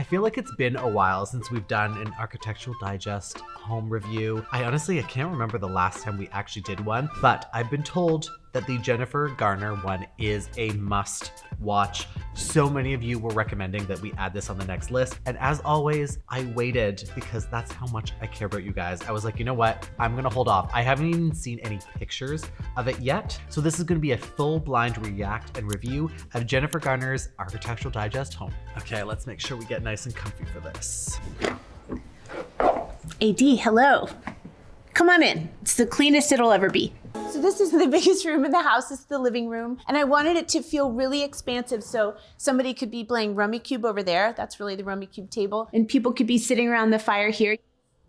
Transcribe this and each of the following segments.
feel like it's been a while since we've done an Architectural Digest home review. I can't remember the last time we actually did one, but I've been told that the Jennifer Garner one is a must watch. So many of you were recommending that we add this on the next list. And as always, I waited because that's how much I care about you guys. I was like, you know what? I'm gonna hold off. I haven't even seen any pictures of it yet. So this is gonna be a full blind react and review of Jennifer Garner's Architectural Digest home. Okay, let's make sure we get nice and comfy for this. AD, hello. Come on in. It's the cleanest it'll ever be. So this is the biggest room in the house. It's the living room. And I wanted it to feel really expansive. So somebody could be playing Rummy Cube over there. That's really the Rummy Cube table. And people could be sitting around the fire here.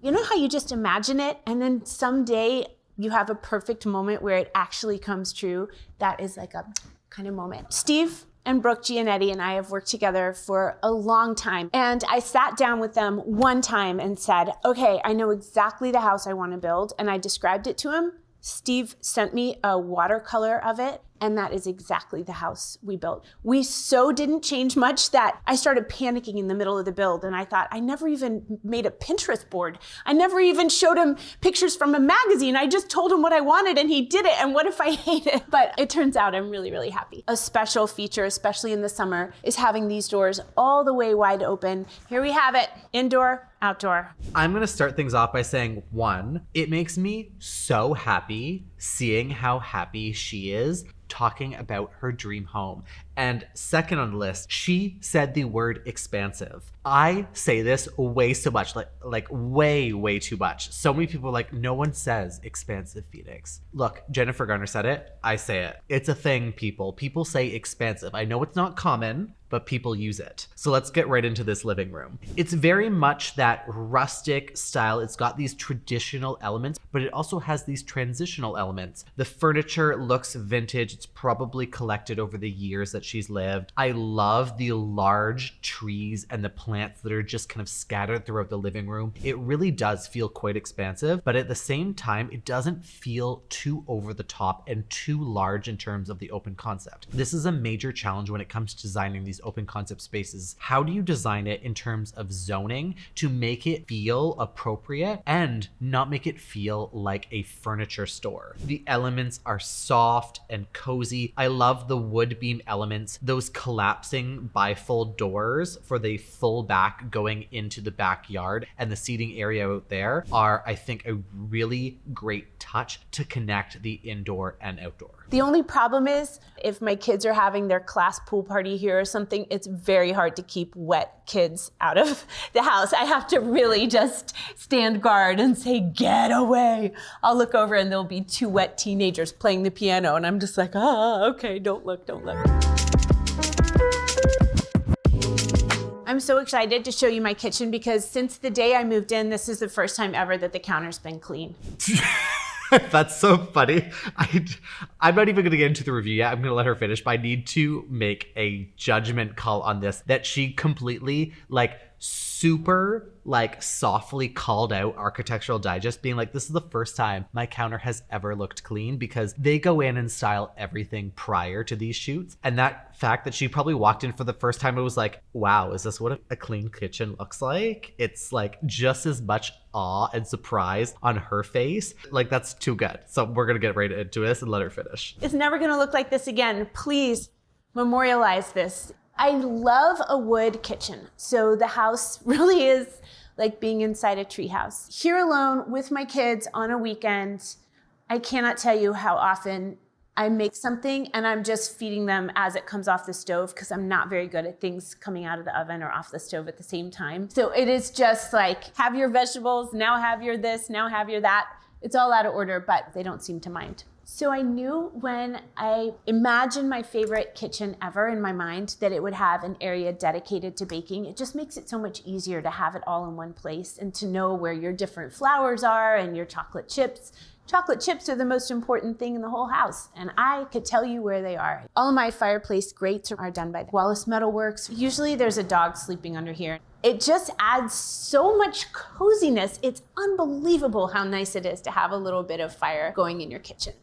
You know how you just imagine it? And then someday you have a perfect moment where it actually comes true. That is like a kind of moment. Steve and Brooke Gianetti and I have worked together for a long time. And I sat down with them one time and said, okay, I know exactly the house I want to build. And I described it to him. Steve sent me a watercolor of it, and that is exactly the house we built. We so didn't change much that I started panicking in the middle of the build, and I thought, I never even made a Pinterest board. I never even showed him pictures from a magazine. I just told him what I wanted, and he did it, and what if I hate it? But it turns out I'm really, really happy. A special feature, especially in the summer, is having these doors all the way wide open. Here we have it, indoor, outdoor. I'm gonna start things off by saying, one, it makes me so happy seeing how happy she is talking about her dream home. And second on the list, she said the word expansive. I say this way so much, like way too much. So many people are like, no one says expansive, Phoenix. Look, Jennifer Garner said it, I say it. It's a thing, people. People say expansive. I know it's not common, but people use it. So let's get right into this living room. It's very much that rustic style. It's got these traditional elements, but it also has these transitional elements. The furniture looks vintage. It's probably collected over the years that she's lived. I love the large trees and the plants that are just kind of scattered throughout the living room. It really does feel quite expansive, but at the same time, it doesn't feel too over the top and too large in terms of the open concept. This is a major challenge when it comes to designing these open concept spaces. How do you design it in terms of zoning to make it feel appropriate and not make it feel like a furniture store? The elements are soft and cozy. I love the wood beam elements, those collapsing bifold doors for the full back going into the backyard, and the seating area out there are, I think, a really great touch to connect the indoor and outdoor. The only problem is if my kids are having their class pool party here or something, it's very hard to keep wet kids out of the house. I have to really just stand guard and say, get away. I'll look over and there'll be two wet teenagers playing the piano. And I'm just like, okay, don't look. I'm so excited to show you my kitchen because since the day I moved in, this is the first time ever that the counter's been clean. That's so funny. I'm not even going to get into the review yet. I'm going to let her finish, but I need to make a judgment call on this, that she completely super softly called out Architectural Digest, being like, this is the first time my counter has ever looked clean, because they go in and style everything prior to these shoots. And that fact that she probably walked in for the first time, it was like, wow, is this what a clean kitchen looks like? It's just as much awe and surprise on her face. That's too good. So we're going to get right into this and let her finish. It's never going to look like this again. Please memorialize this. I love a wood kitchen. So the house really is like being inside a treehouse. Here alone with my kids on a weekend, I cannot tell you how often I make something and I'm just feeding them as it comes off the stove because I'm not very good at things coming out of the oven or off the stove at the same time. So it is just like, have your vegetables, now have your this, now have your that. It's all out of order, but they don't seem to mind. So I knew when I imagined my favorite kitchen ever in my mind that it would have an area dedicated to baking. It just makes it so much easier to have it all in one place and to know where your different flours are and your chocolate chips. Chocolate chips are the most important thing in the whole house, and I could tell you where they are. All of my fireplace grates are done by Wallace Metalworks. Usually there's a dog sleeping under here. It just adds so much coziness. It's unbelievable how nice it is to have a little bit of fire going in your kitchen.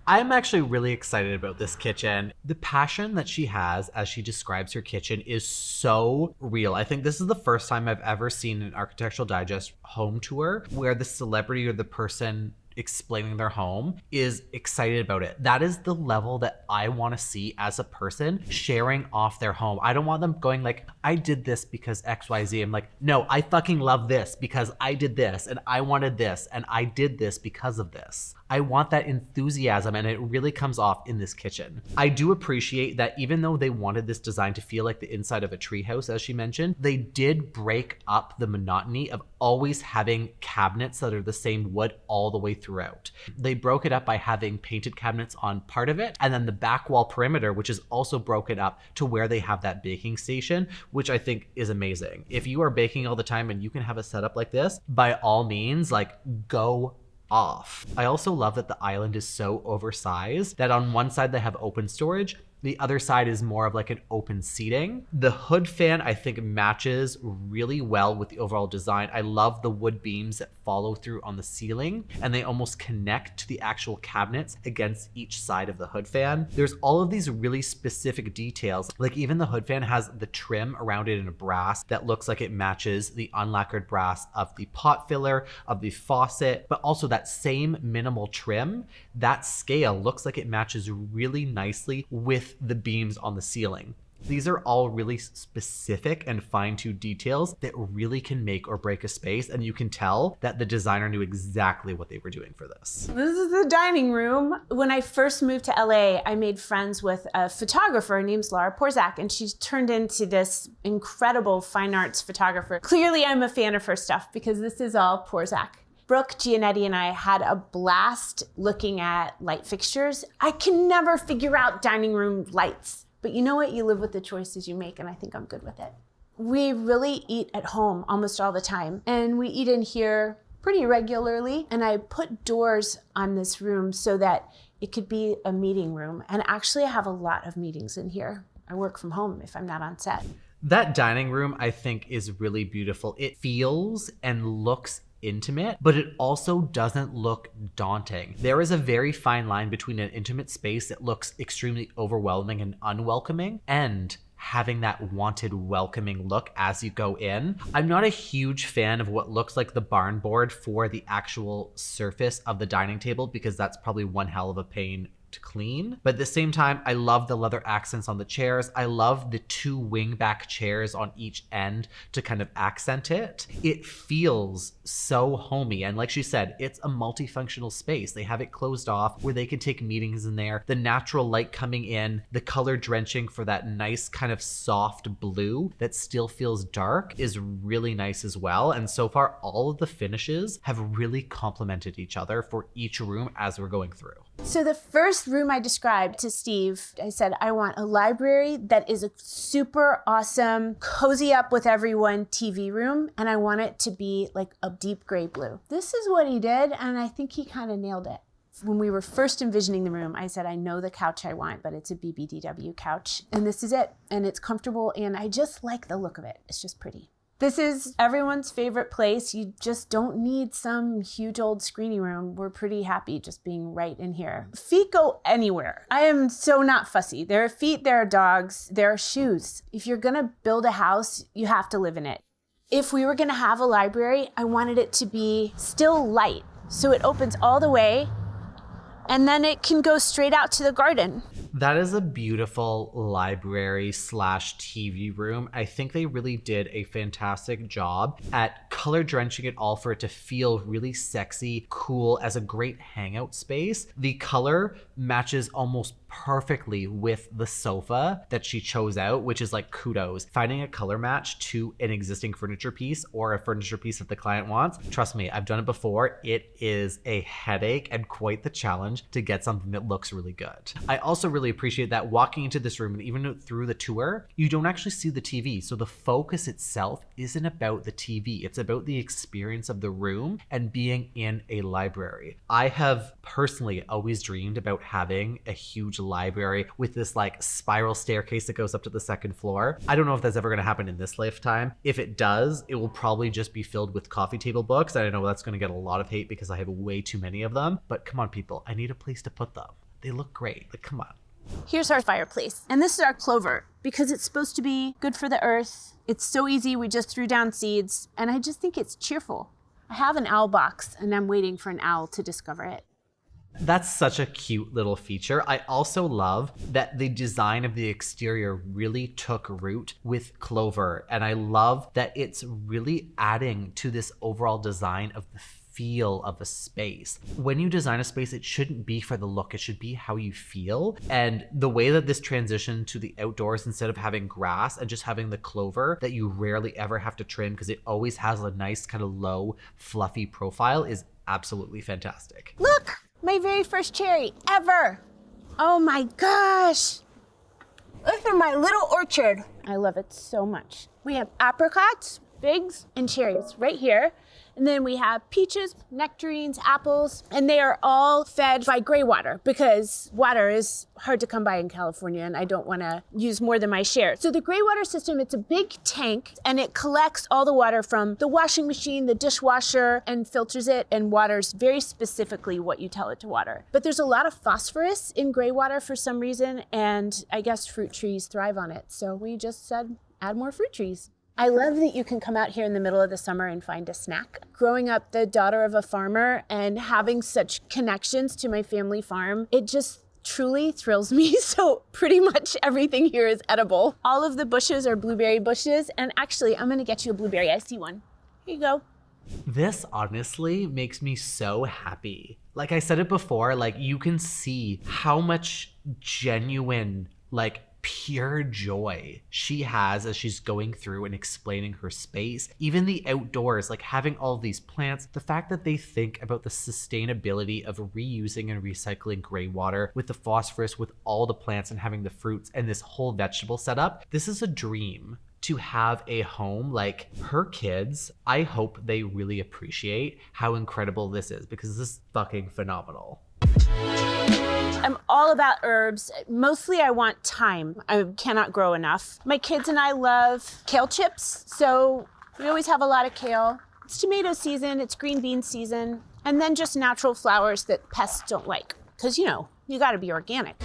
I'm actually really excited about this kitchen. The passion that she has as she describes her kitchen is so real. I think this is the first time I've ever seen an Architectural Digest home tour where the celebrity or the person explaining their home is excited about it. That is the level that I want to see as a person sharing off their home. I don't want them going like, I did this because XYZ. I'm like, no, I fucking love this because I did this and I wanted this and I did this because of this. I want that enthusiasm, and it really comes off in this kitchen. I do appreciate that even though they wanted this design to feel like the inside of a treehouse, as she mentioned, they did break up the monotony of always having cabinets that are the same wood all the way throughout. They broke it up by having painted cabinets on part of it, and then the back wall perimeter, which is also broken up to where they have that baking station, which I think is amazing. If you are baking all the time and you can have a setup like this, by all means, like, go off. I also love that the island is so oversized that on one side they have open storage, the other side is more of like an open seating. The hood fan, I think, matches really well with the overall design. I love the wood beams that follow through on the ceiling, and they almost connect to the actual cabinets against each side of the hood fan. There's all of these really specific details. Like even the hood fan has the trim around it in a brass that looks like it matches the unlacquered brass of the pot filler, of the faucet, but also that same minimal trim, that scale looks like it matches really nicely with the beams on the ceiling. These are all really specific and fine-tuned details that really can make or break a space, and you can tell that the designer knew exactly what they were doing for this. This is the dining room. When I first moved to LA, I made friends with a photographer named Laura Porzak, and she's turned into this incredible fine arts photographer. Clearly, I'm a fan of her stuff because this is all Porzak. Brooke Giannetti and I had a blast looking at light fixtures. I can never figure out dining room lights, but you know what? You live with the choices you make, and I think I'm good with it. We really eat at home almost all the time, and we eat in here pretty regularly, and I put doors on this room so that it could be a meeting room, and actually I have a lot of meetings in here. I work from home if I'm not on set. That dining room, I think, is really beautiful. It feels and looks intimate, but it also doesn't look daunting. There is a very fine line between an intimate space that looks extremely overwhelming and unwelcoming and having that wanted welcoming look as you go in. I'm not a huge fan of what looks like the barn board for the actual surface of the dining table because that's probably one hell of a pain to clean. But at the same time, I love the leather accents on the chairs. I love the two wingback chairs on each end to kind of accent it. It feels so homey. And like she said, it's a multifunctional space. They have it closed off where they can take meetings in there. The natural light coming in, the color drenching for that nice kind of soft blue that still feels dark is really nice as well. And so far, all of the finishes have really complemented each other for each room as we're going through. So the first room I described to Steve, I said, I want a library that is a super awesome, cozy up with everyone TV room, and I want it to be like a deep gray blue. This is what he did, and I think he kind of nailed it. When we were first envisioning the room, I said, I know the couch I want, but it's a BBDW couch, and this is it, and it's comfortable, and I just like the look of it. It's just pretty. This is everyone's favorite place. You just don't need some huge old screeny room. We're pretty happy just being right in here. Feet go anywhere. I am so not fussy. There are feet, there are dogs, there are shoes. If you're gonna build a house, you have to live in it. If we were gonna have a library, I wanted it to be still light. So it opens all the way and then it can go straight out to the garden. That is a beautiful library slash TV room. I think they really did a fantastic job at color drenching it all for it to feel really sexy, cool, as a great hangout space. The color matches almost perfectly with the sofa that she chose out, which is like kudos. Finding a color match to an existing furniture piece or a furniture piece that the client wants, trust me, I've done it before. It is a headache and quite the challenge to get something that looks really good. I also really appreciate that walking into this room and even through the tour, you don't actually see the TV. So the focus itself isn't about the TV. It's about the experience of the room and being in a library. I have personally always dreamed about having a huge library with this like spiral staircase that goes up to the second floor. I don't know if that's ever going to happen in this lifetime. If it does, it will probably just be filled with coffee table books. And I know that's going to get a lot of hate because I have way too many of them. But come on, people, I need a place to put them. they look great. Like, come on. Here's our fireplace. And this is our clover because it's supposed to be good for the earth. It's so easy. We just threw down seeds and I just think it's cheerful. I have an owl box and I'm waiting for an owl to discover it. That's such a cute little feature. I also love that the design of the exterior really took root with clover. And I love that it's really adding to this overall design of the feel of a space. When you design a space, it shouldn't be for the look, it should be how you feel. And the way that this transitioned to the outdoors, instead of having grass and just having the clover that you rarely ever have to trim because it always has a nice kind of low, fluffy profile, is absolutely fantastic. Look, my very first cherry ever. Oh my gosh. Look at my little orchard. I love it so much. We have apricots, figs, and cherries right here. And then we have peaches, nectarines, apples, and they are all fed by gray water because water is hard to come by in California and I don't want to use more than my share. So the gray water system, it's a big tank and it collects all the water from the washing machine, the dishwasher, and filters it and waters very specifically what you tell it to water. But there's a lot of phosphorus in gray water for some reason, and I guess fruit trees thrive on it. So we just said, add more fruit trees. I love that you can come out here in the middle of the summer and find a snack. Growing up the daughter of a farmer and having such connections to my family farm, it just truly thrills me. So pretty much everything here is edible. All of the bushes are blueberry bushes. And actually, I'm gonna get you a blueberry. I see one. Here you go. This honestly makes me so happy. Like I said it before, like you can see how much genuine, like pure joy she has as she's going through and explaining her space. Even the outdoors, like having all these plants, the fact that they think about the sustainability of reusing and recycling gray water with the phosphorus, with all the plants and having the fruits and this whole vegetable setup. This is a dream to have a home like her kids. I hope they really appreciate how incredible this is because this is fucking phenomenal. I'm all about herbs. Mostly I want thyme. I cannot grow enough. My kids and I love kale chips, so we always have a lot of kale. It's tomato season, it's green bean season, and then just natural flowers that pests don't like. Because, you know, you gotta be organic.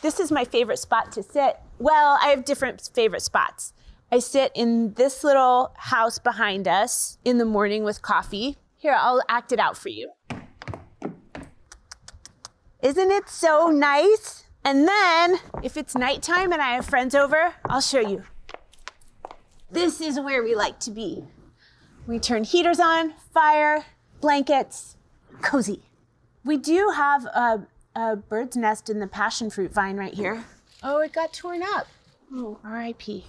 This is my favorite spot to sit. Well, I have different favorite spots. I sit in this little house behind us in the morning with coffee. Here, I'll act it out for you. Isn't it so nice? And then, if it's nighttime and I have friends over, I'll show you. This is where we like to be. We turn heaters on, fire, blankets, cozy. We do have a bird's nest in the passion fruit vine right here. Oh, it got torn up. Oh, R.I.P.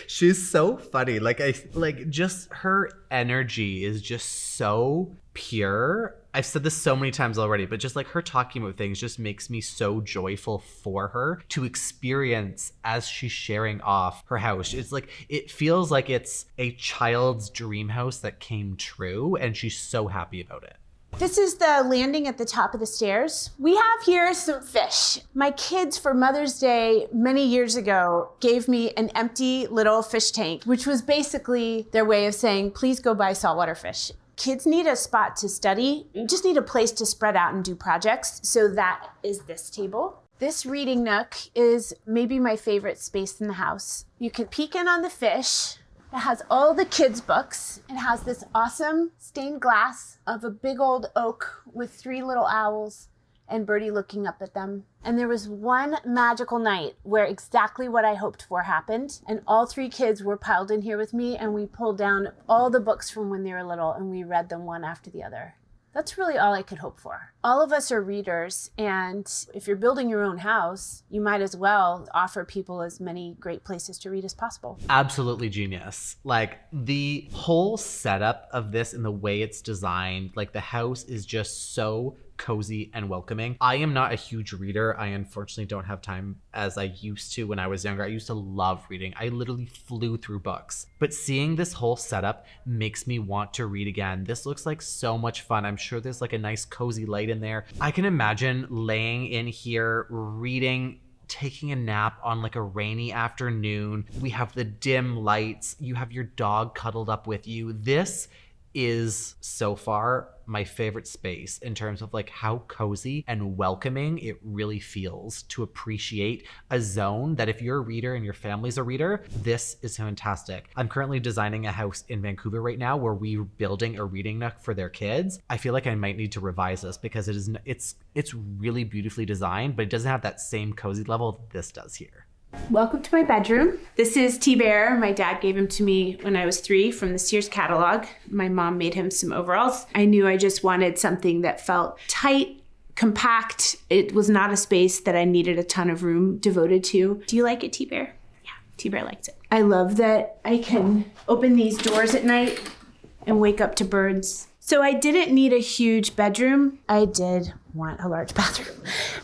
She's so funny. Like just her energy is just so pure. I've said this so many times already, but just like her talking about things just makes me so joyful for her to experience as she's sharing off her house. It's like, it feels like it's a child's dream house that came true, and she's so happy about it. This is the landing at the top of the stairs. We have here some fish. My kids for Mother's Day many years ago gave me an empty little fish tank, which was basically their way of saying, please go buy saltwater fish. Kids need a spot to study. You just need a place to spread out and do projects. So that is this table. This reading nook is maybe my favorite space in the house. You can peek in on the fish. It has all the kids' books. It has this awesome stained glass of a big old oak with 3 little owls and Birdie looking up at them. And there was one magical night where exactly what I hoped for happened. And all 3 kids were piled in here with me, and we pulled down all the books from when they were little and we read them one after the other. That's really all I could hope for. All of us are readers, and if you're building your own house, you might as well offer people as many great places to read as possible. Absolutely genius. Like the whole setup of this and the way it's designed, like the house is just so cozy and welcoming. I am not a huge reader. I unfortunately don't have time as I used to when I was younger. I used to love reading. I literally flew through books. But seeing this whole setup makes me want to read again. This looks like so much fun. I'm sure there's like a nice cozy light in there. I can imagine laying in here reading, taking a nap on like a rainy afternoon. We have the dim lights. You have your dog cuddled up with you. This is so far my favorite space in terms of like how cozy and welcoming it really feels to appreciate a zone that if you're a reader and your family's a reader, this is fantastic. I'm currently designing a house in Vancouver right now where we're building a reading nook for their kids. I feel like I might need to revise this because it's really beautifully designed, but it doesn't have that same cozy level that this does here. Welcome to my bedroom. This is T-Bear. My dad gave him to me when I was 3 from the Sears catalog. My mom made him some overalls. I knew I just wanted something that felt tight, compact. It was not a space that I needed a ton of room devoted to. Do you like it, T-Bear? Yeah, T-Bear likes it. I love that I can open these doors at night and wake up to birds. So I didn't need a huge bedroom. I did want a large bathroom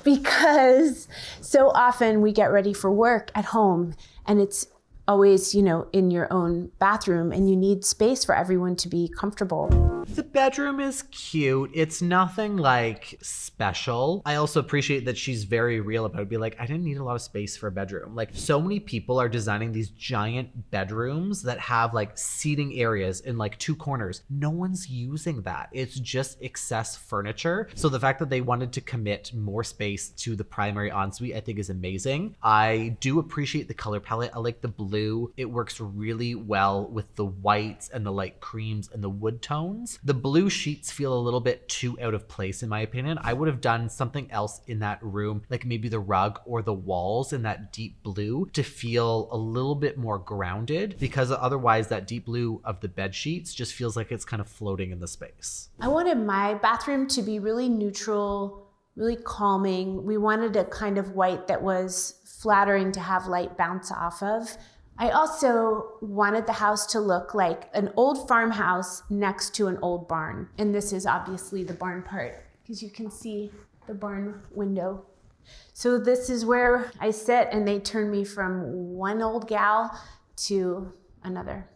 because so often we get ready for work at home and it's always, in your own bathroom and you need space for everyone to be comfortable. The bedroom is cute. It's nothing like special. I also appreciate that she's very real about it. Be like, I didn't need a lot of space for a bedroom. Like so many people are designing these giant bedrooms that have like seating areas in like 2 corners. No one's using that. It's just excess furniture. So the fact that they wanted to commit more space to the primary ensuite, I think is amazing. I do appreciate the color palette. I like the blue. It works really well with the whites and the light creams and the wood tones. The blue sheets feel a little bit too out of place in my opinion. I would have done something else in that room, like maybe the rug or the walls in that deep blue to feel a little bit more grounded, because otherwise that deep blue of the bed sheets just feels like it's kind of floating in the space. I wanted my bathroom to be really neutral, really calming. We wanted a kind of white that was flattering to have light bounce off of. I also wanted the house to look like an old farmhouse next to an old barn. And this is obviously the barn part because you can see the barn window. So this is where I sit and they turn me from one old gal to another.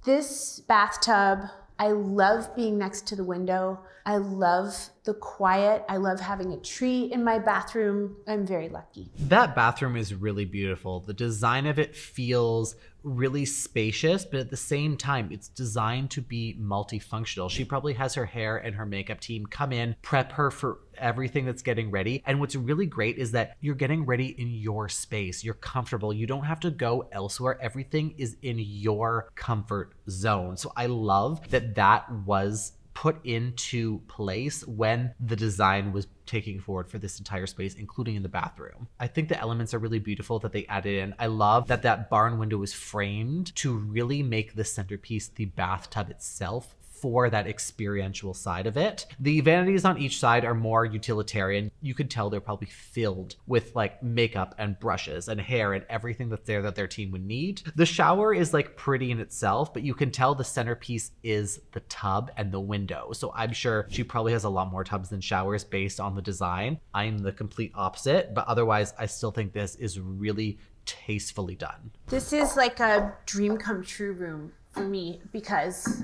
This bathtub, I love being next to the window. I love the quiet. I love having a tree in my bathroom. I'm very lucky. That bathroom is really beautiful. The design of it feels really spacious, but at the same time, it's designed to be multifunctional. She probably has her hair and her makeup team come in, prep her for everything that's getting ready. And what's really great is that you're getting ready in your space. You're comfortable. You don't have to go elsewhere. Everything is in your comfort zone. So I love that that was put into place when the design was taking forward for this entire space, including in the bathroom. I think the elements are really beautiful that they added in. I love that that barn window is framed to really make the centerpiece the bathtub itself for that experiential side of it. The vanities on each side are more utilitarian. You could tell they're probably filled with like makeup and brushes and hair and everything that's there that their team would need. The shower is like pretty in itself, but you can tell the centerpiece is the tub and the window. So I'm sure she probably has a lot more tubs than showers based on the design. I'm the complete opposite, but otherwise I still think this is really tastefully done. This is like a dream come true room for me because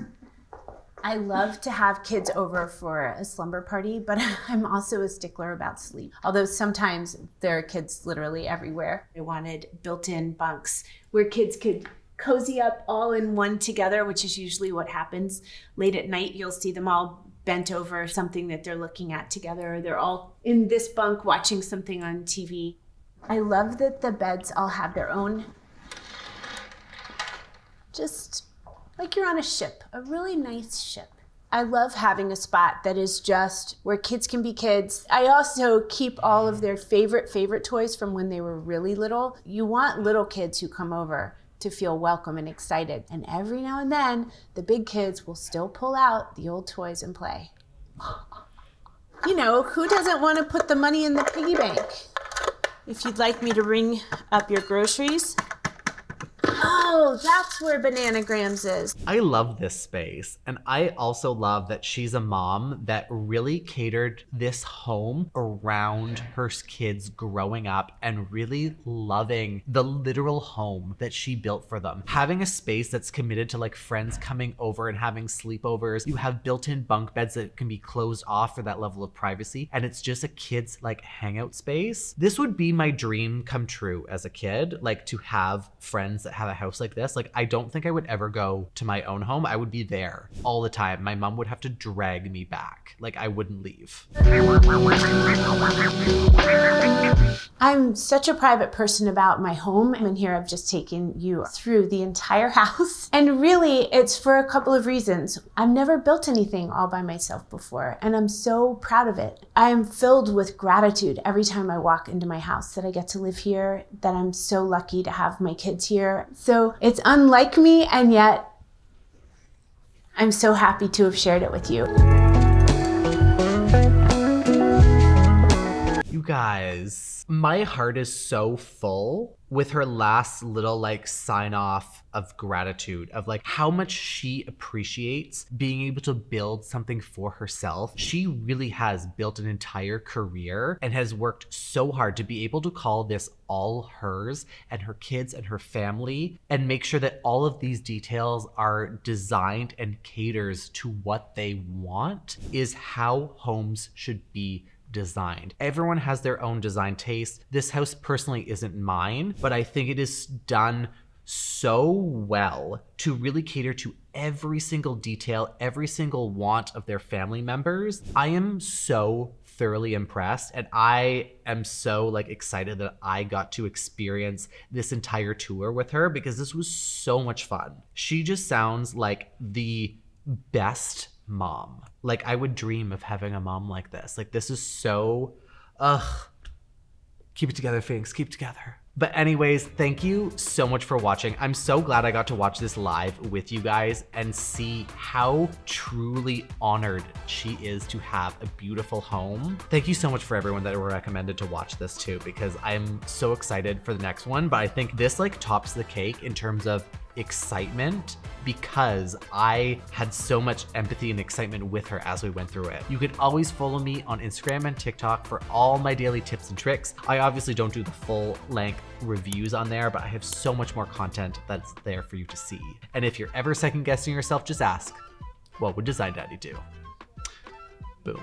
I love to have kids over for a slumber party, but I'm also a stickler about sleep. Although sometimes there are kids literally everywhere. I wanted built-in bunks where kids could cozy up all in one together, which is usually what happens. Late at night, you'll see them all bent over something that they're looking at together, or they're all in this bunk watching something on TV. I love that the beds all have their own, just like you're on a ship, a really nice ship. I love having a spot that is just where kids can be kids. I also keep all of their favorite toys from when they were really little. You want little kids who come over to feel welcome and excited. And every now and then, the big kids will still pull out the old toys and play. You know, who doesn't want to put the money in the piggy bank? If you'd like me to ring up your groceries. Oh, that's where Bananagrams is. I love this space. And I also love that she's a mom that really catered this home around her kids growing up and really loving the literal home that she built for them. Having a space that's committed to like friends coming over and having sleepovers. You have built-in bunk beds that can be closed off for that level of privacy. And it's just a kid's like hangout space. This would be my dream come true as a kid, like to have friends that have a house house like this, like I don't think I would ever go to my own home. I would be there all the time. My mom would have to drag me back. Like I wouldn't leave. I'm such a private person about my home, and here I've just taken you through the entire house. And really, it's for a couple of reasons. I've never built anything all by myself before, and I'm so proud of it. I am filled with gratitude every time I walk into my house that I get to live here, that I'm so lucky to have my kids here. So it's unlike me, and yet I'm so happy to have shared it with you. You guys, my heart is so full with her last little like sign off of gratitude of like how much she appreciates being able to build something for herself. She really has built an entire career and has worked so hard to be able to call this all hers and her kids and her family, and make sure that all of these details are designed and caters to what they want, is how homes should be designed. Everyone has their own design taste. This house personally isn't mine, but I think it is done so well to really cater to every single detail, every single want of their family members. I am so thoroughly impressed, and I am so like excited that I got to experience this entire tour with her, because this was so much fun. She just sounds like the best mom. Like I would dream of having a mom like this. Like this is so, keep it together, Finks, keep it together. But anyways, thank you so much for watching. I'm so glad I got to watch this live with you guys and see how truly honored she is to have a beautiful home. Thank you so much for everyone that recommended to watch this too, because I'm so excited for the next one. But I think this like tops the cake in terms of excitement, because I had so much empathy and excitement with her as we went through it. You can always follow me on Instagram and TikTok for all my daily tips and tricks. I obviously don't do the full length reviews on there, but I have so much more content that's there for you to see. And if you're ever second guessing yourself, just ask, what would Design Daddy do? Boom.